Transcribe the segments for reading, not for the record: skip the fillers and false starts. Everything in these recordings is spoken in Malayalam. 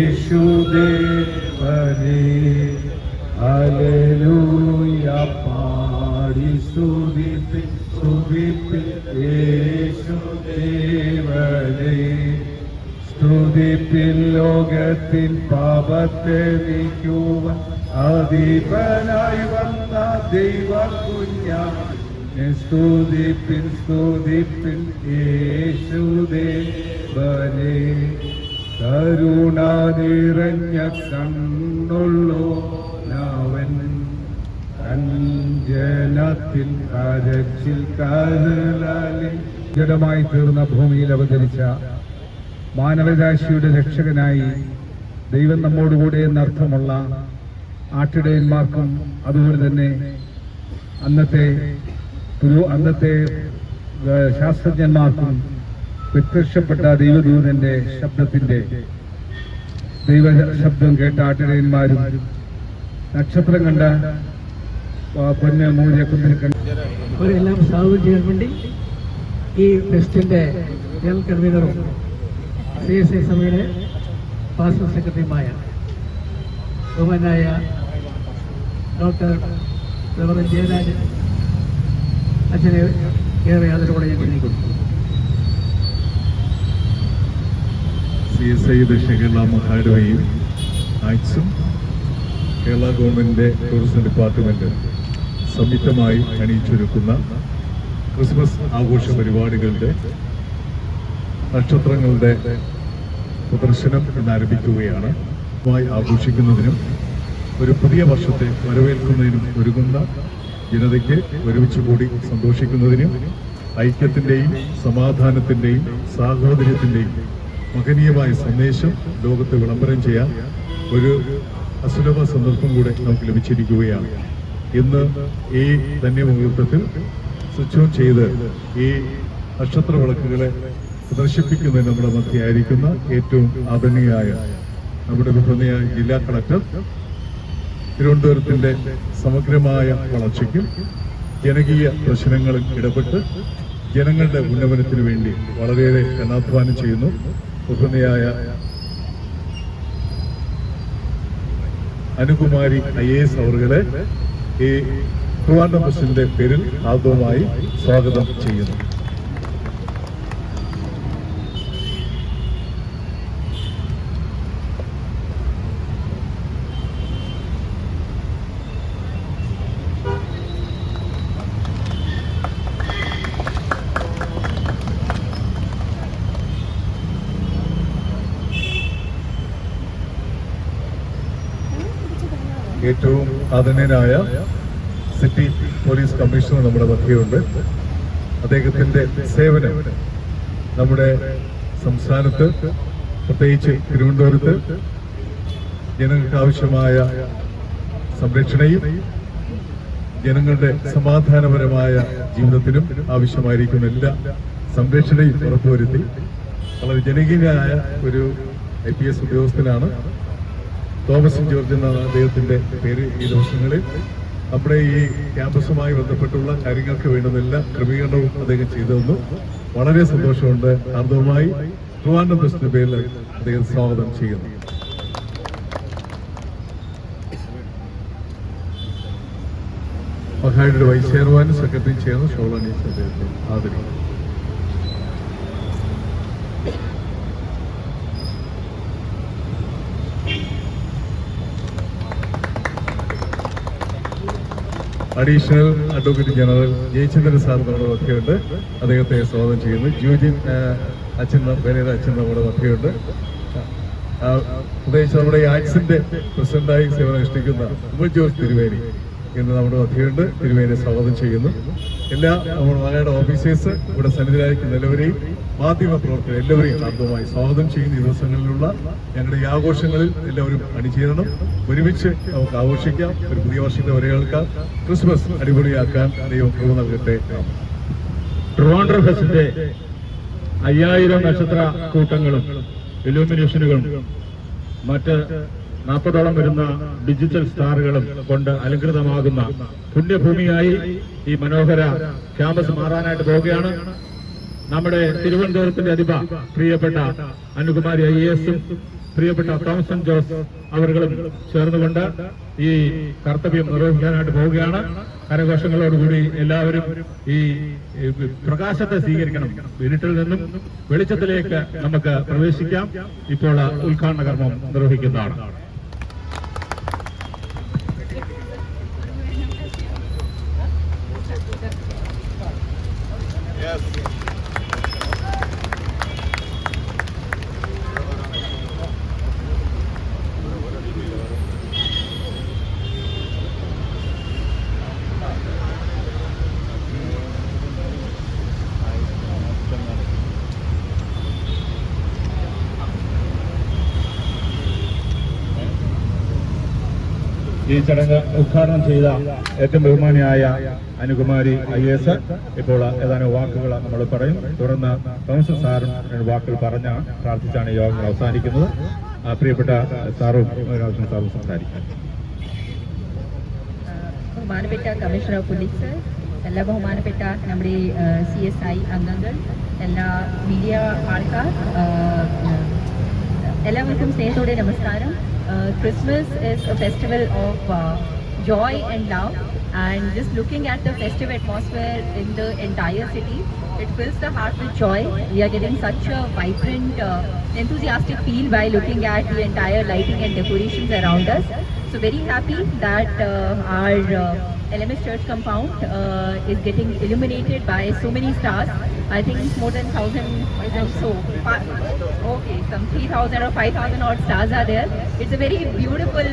യേശുദേവനേ ഹല്ലേലൂയ പാടി സ്തുതിപ്പിൻ സ്തുതിപ്പിൻ യേശുദേവനേ സ്തുതിപ്പിൻ ലോകത്തിൻ പാപത്തെ നീക്കുവാൻ അധിപനായി വന്ന ദൈവകുഞ്ഞാനെ സ്തുതിപ്പിൻ സ്തുതിപ്പിൻ യേശുദേവനേ കരുണ നിറഞ്ഞ കണ്ണുള്ളോനവൻ അഞ്ജനത്തിൽ കരച്ചിൽ കരളാലിൽ ജഡമായി തീർന്ന ഭൂമിയിൽ അവതരിച്ച മാനവരാശിയുടെ രക്ഷകനായി ദൈവം നമ്മോടുകൂടെ എന്നർത്ഥമുള്ള ആട്ടിടയന്മാർക്കും അതുപോലെ തന്നെ അന്നത്തെ ശാസ്ത്രജ്ഞന്മാർക്കും പ്രത്യക്ഷപ്പെട്ട ദൈവദൂതന്റെ ദൈവശബ്ദം കേട്ട ആട്ടിടയന്മാരും നക്ഷത്രം കണ്ട പൊന്നെ മൂല്യ കുന്നിൽ അവരെല്ലാം സ്വാഗതം ചെയ്യാൻ വേണ്ടി ഈ ഫെസ്റ്റിന്റെ ജനറൽ കൺവീനറും CSI സഭയുടെ പാസ്റ്റർ സെക്രട്ടറിയുമായ ബഹുമാനായ ഡോക്ടർ റവറൻ ജയരാജൻ അച്ഛനെ ഏറെ ആദരവോടെ ഞാൻ ക്ഷണിക്കുന്നു. CSI ദക്ഷിണ കേരള മഹായിടവയും ആക്സും കേരള ഗവൺമെന്റിന്റെ ടൂറിസം ഡിപ്പാർട്ട്മെന്റ് സംയുക്തമായി അണിയിച്ചൊരുക്കുന്ന ക്രിസ്മസ് ആഘോഷ പരിപാടികളുടെ നക്ഷത്രങ്ങളുടെ പ്രദർശനം ഇന്ന് ആരംഭിക്കുകയാണ്. ആഘോഷിക്കുന്നതിനും ഒരു പുതിയ വർഷത്തെ വരവേൽക്കുന്നതിനും ഒരുങ്ങുന്ന ജനതയ്ക്ക് ഒരുമിച്ച് കൂടി സന്തോഷിക്കുന്നതിനും ഐക്യത്തിന്റെയും സമാധാനത്തിന്റെയും സാഹോദര്യത്തിന്റെയും മഹനീയമായ സന്ദേശം ലോകത്ത് വിളംബരം ചെയ്യാൻ ഒരു അസുലഭ സന്ദർഭം കൂടെ നമുക്ക് ലഭിച്ചിരിക്കുകയാണ്. ഇന്ന് ഈ ധന്യമുഹൂർത്തത്തിൽ സ്വിച്ച് ഓൺ ചെയ്ത് ഈ നക്ഷത്ര വിളക്കുകളെ പ്രദർശിപ്പിക്കുന്നതിന് നമ്മുടെ മധ്യയായിരിക്കുന്ന ഏറ്റവും ആദരണീയായ നമ്മുടെ ബഹുമാന്യനായ ജില്ലാ കളക്ടർ തിരുവനന്തപുരത്തിന്റെ സമഗ്രമായ വളർച്ചയ്ക്കും ജനകീയ പ്രശ്നങ്ങളിൽ ഇടപെട്ട് ജനങ്ങളുടെ ഉന്നമനത്തിനു വേണ്ടി വളരെയേറെ കഠിനാധ്വാനം ചെയ്യുന്നു. ബഹുമാന്യയായ അനുകുമാരി IAS അവരുടെ ഈ ട്രിവാൻഡ്രം ബസിന്റെ പേരിൽ ആദ്യമായി സ്വാഗതം ചെയ്യുന്നു. ഏറ്റവും ആദരണീയനായ സിറ്റി പോലീസ് കമ്മീഷണർ നമ്മുടെ മധ്യയുണ്ട്. അദ്ദേഹത്തിന്റെ സേവനം നമ്മുടെ സംസ്ഥാനത്ത് പ്രത്യേകിച്ച് തിരുവനന്തപുരത്ത് ജനങ്ങൾക്ക് ആവശ്യമായ സംരക്ഷണയും ജനങ്ങളുടെ സമാധാനപരമായ ജീവിതത്തിനും ആവശ്യമായിരിക്കുന്ന എല്ലാ സംരക്ഷണയും ഉറപ്പുവരുത്തി വളരെ ജനകീയനായ ഒരു IPS ഉദ്യോഗസ്ഥനാണ്. തോമസ് ജോർജ് എന്നാണ് അദ്ദേഹത്തിന്റെ പേര്. ഈ ദിവസങ്ങളിൽ നമ്മുടെ ഈ ക്യാമ്പസുമായി ബന്ധപ്പെട്ടുള്ള കാര്യങ്ങൾക്ക് വേണ്ടുന്ന എല്ലാ ക്രമീകരണവും അദ്ദേഹം ചെയ്തു തന്നു. വളരെ സന്തോഷമുണ്ട്. ആർദ്രമായി ട്രിവാൻഡ്രം ബസിന്റെ പേരിൽ അദ്ദേഹം സ്വാഗതം ചെയ്യുന്നു. മഹായുടെ വൈസ് ചെയർമാനും സെക്രട്ടറിയും ചേർന്ന് ഷോളാനീസ് അദ്ദേഹത്തെ ആദരിക്കും. Additional advocate general Jayachandran sir നമ്മുടെ മധ്യയുണ്ട്. അദ്ദേഹത്തെ സ്വാഗതം ചെയ്യുന്നു. ജൂജിൻ അച്ഛൻ പെരേര അച്ഛൻ നമ്മുടെ മധ്യയുണ്ട്. പ്രത്യേകിച്ച് നമ്മുടെ ഈ ആക്സിന്റെ പ്രസിഡന്റായി സേവനം അനുഷ്ഠിക്കുന്ന ഉമ്മൻ ജോസ് തിരുവേരി ഇന്ന് നമ്മുടെ മധ്യയുണ്ട്. തിരുവേരിയെ സ്വാഗതം ചെയ്യുന്നു. എല്ലാ നമ്മുടെ മലയാള ഓഫീസേഴ്സ് ഇവിടെ സന്നിധിരായിരിക്കുന്ന എല്ലാവരെയും മാധ്യമ പ്രവർത്തകർ എല്ലാവരെയും ആദ്യമായി സ്വാഗതം ചെയ്യുന്ന ഈ ദിവസങ്ങളിലുള്ള ഞങ്ങളുടെ ഈ ആഘോഷങ്ങളിൽ എല്ലാവരും അണിചേരണം. ഒരുമിച്ച് നമുക്ക് ആഘോഷിക്കാം. ഒരു പുതിയ വർഷത്തെ വരവേൽക്കാം. ക്രിസ്മസ് അടിപൊളിയാക്കാൻ ദൈവം കൃപ നൽകട്ടെ. ട്രിവാൻഡ്രം ഫെസ്റ്റിന്റെ 5000 നക്ഷത്ര കൂട്ടങ്ങളും ഇലൂമിനേഷനുകളും മറ്റ് 40ഓളം വരുന്ന ഡിജിറ്റൽ സ്റ്റാറുകളും കൊണ്ട് അലങ്കൃതമാകുന്ന പുണ്യഭൂമിയായി ഈ മനോഹര ക്യാമ്പസ് മാറാനായിട്ട് പോവുകയാണ്. നമ്മുടെ തിരുവനന്തപുരത്തിന്റെ അധിപ പ്രിയപ്പെട്ട അനുകുമാരി IAS പ്രിയപ്പെട്ട തോമസൻ ജോസ് അവர்களுം ചേർന്നുകൊണ്ട് ഈ കർത്തവ്യം നിർവഹിക്കാനായിട്ട് പോവുകയാണ്. കരഘോഷങ്ങളോടുകൂടി എല്ലാവരും ഈ പ്രകാശത്തെ സ്വീകരിക്കണം. ഇരുട്ടിൽ നിന്നും വെളിച്ചത്തിലേക്ക് നമുക്ക് പ്രവേശിക്കാം. ഇപ്പോൾ ഉദ്ഘാടന കർമ്മം നിർവഹിക്കുന്നതാണ്. ഈ ചടങ്ങ് ഉദ്ഘാടനം ചെയ്ത ഏറ്റവും ബഹുമാനിയായ അനുകുമാരി IAS ഇപ്പോൾ ഏതാനും വാക്കുകൾ നമ്മൾ പറയും. തുടർന്ന് കൗൺസിൽ സാറും വാക്കുകൾ പറഞ്ഞ് പ്രാർത്ഥിച്ചാണ് ഈ യോഗങ്ങൾ അവസാനിക്കുന്നത്. പ്രിയപ്പെട്ട സാറും സാറും സംസാരിക്കാം. ബഹുമാനപ്പെട്ട കമ്മീഷണർ ഓഫ് പോലീസ്, എല്ലാ ബഹുമാനപ്പെട്ട നമ്മുടെ CSI അംഗങ്ങൾ, എല്ലാ മീഡിയ ആൾക്കാർ, എല്ലാവർക്കും സ്നേഹത്തോടെ നമസ്കാരം. Christmas is a festival of joy and love, and just looking at the festive atmosphere in the entire city, it fills the heart with joy. We are getting such a vibrant, enthusiastic feel by looking at the entire lighting and decorations around us. So very happy that our LMS Church compound is getting illuminated by so many stars. I think more than 1,000 or so. Okay, some 3,000 or 5,000 odd stars are there. It's a very beautiful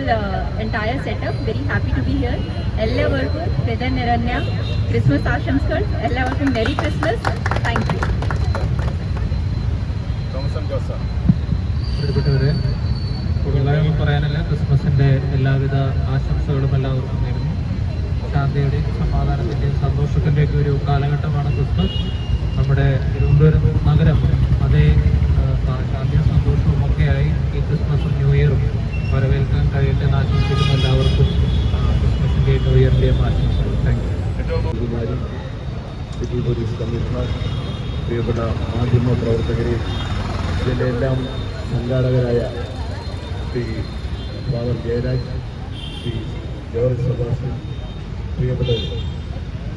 entire setup. Very happy to be here. എല്ലാവർക്കും ഹൃദയ നിറഞ്ഞ ക്രിസ്മസ് ആശംസകൾ. എല്ലാവർക്കും മെരി ക്രിസ്മസ്. Thank you. പ്രിയപ്പെട്ടവരെ, കൂടുതലായി പറയാനല്ല, ക്രിസ്മസിൻ്റെ എല്ലാവിധ ആശംസകളും എല്ലാവർക്കും നേരുന്നു. ശാന്തിയുടെയും സമാധാനത്തിൻ്റെയും സന്തോഷത്തിൻ്റെയൊക്കെ ഒരു കാലഘട്ടമാണ് ക്രിസ്മസ്. നമ്മുടെ തിരുവനന്തപുരം നഗരം അതേ ശാന്തിയും സന്തോഷവും ഒക്കെയായി ഈ ക്രിസ്മസും ന്യൂ ഇയറും വരവേൽക്കാൻ കഴിയട്ടെ എന്ന് ആശംസിക്കുന്ന എല്ലാവർക്കും ക്രിസ്മസിൻ്റെയും ന്യൂ ഇയറിൻ്റെയും ആശംസകൾ. Thank you. City police commissioner, പ്രിയപ്പെട്ട മാധ്യമ പ്രവർത്തകരെ, ഇതിൻ്റെ എല്ലാം സംഘാടകരായ Shri father Jayaraj, Shri George Sebastian, പ്രിയപ്പെട്ടവർ,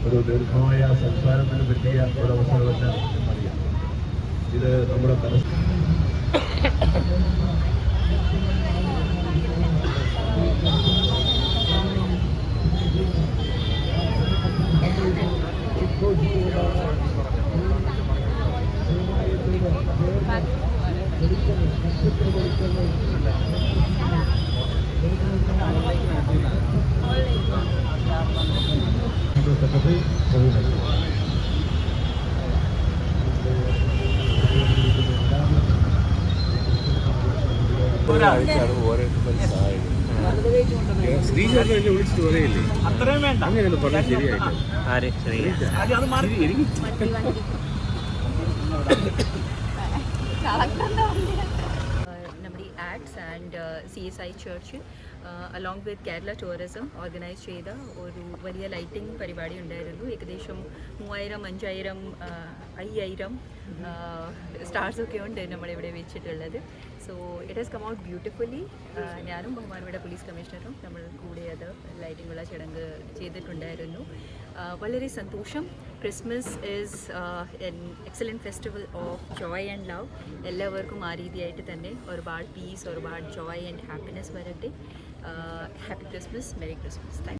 ഒരു ദീർഘമായ സംസാരത്തിന് പറ്റിയ ഒരവസരമല്ല അറിയാം. ഇത് നമ്മുടെ സെക്രട്ടറി ശ്രീചാരനെ എന്നെ വിളിച്ചിട്ട് പറയില്ലേ, അത്രയും വേണ്ട, അങ്ങനെയൊന്നും പറഞ്ഞാൽ ശരിയായിട്ട്. നമ്മുടെ acts and CSI church along with Kerala tourism organise ചെയ്ത ഒരു വലിയ ലൈറ്റിംഗ് പരിപാടി ഉണ്ടായിരുന്നു. ഏകദേശം 3000, 5000 സ്റ്റാർസൊക്കെ ഉണ്ട് നമ്മളിവിടെ വെച്ചിട്ടുള്ളത്. So it has come out beautifully. ഞാനും ബഹുമാനപ്പെട്ട പോലീസ് കമ്മീഷണറും നമ്മൾ കൂടെ അത് ലൈറ്റിങ്ങുള്ള ചടങ്ങ് ചെയ്തിട്ടുണ്ടായിരുന്നു. വളരെ സന്തോഷം. Christmas is N excellent festival of Joy and love. എല്ലാവർക്കും ആ രീതിയായിട്ട് തന്നെ ഒരുപാട് പീസ്, ഒരുപാട് ജോയ് ആൻഡ് ഹാപ്പിനെസ് വരട്ടെ. Happy Christmas, merry Christmas. Thank